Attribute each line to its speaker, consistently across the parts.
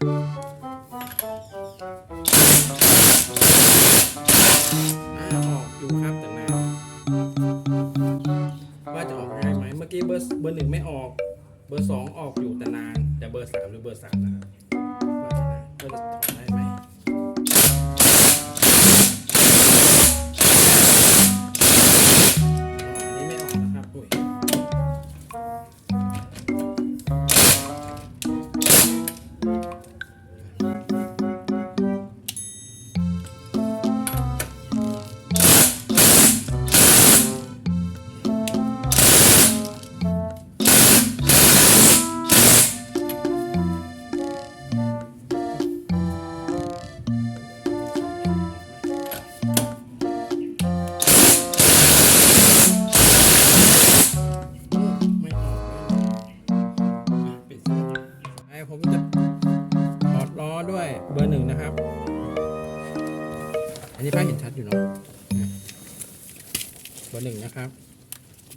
Speaker 1: ออกอยู่ครับแต่นานว่าจะออกได้ไหมเมื่อกี้เบอร์หนึ่งไม่ออกเบอร์สองออกอยู่แต่นานแต่เบอร์สามหรือเบอร์สามนะครับว่าจะถอดได้ไหมอันนี้ไม่ออกนะครับอุ้ยผมจะถอดล้อด้วยเบอร์หนึ่งนะครับอันนี้ภาพเห็นชัดอยู่เนาะเบอร์หนึ่งนะครับ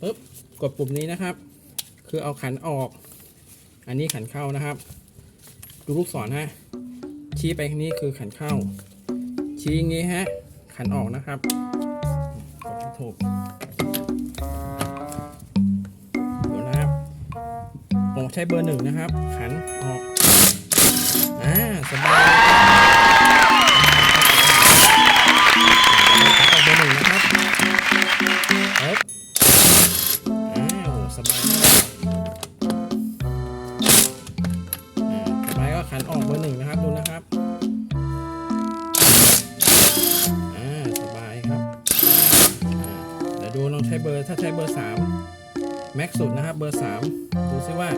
Speaker 1: ปึ๊บกดปุ่มนี้นะครับคือเอาขันออกอันนี้ขันเข้านะครับดูลูกศรฮะชี้ไปทางนี้คือขันเข้าชี้อย่างนี้ฮะขันออกนะครับกดให้ถูกดูนะครับผมใช้เบอร์หนึ่งนะครับขันออกสบายเบอร์หนึ่งนะครับสบายสบายก็ขันออกเบอร์หนึ่งนะครับดูนะครับสบายครับเดี๋ยวดูลองใช้เบอร์ถ้าใช้เบอร์สามแม็กสุดนะครับเบอร์สามดูซิว่า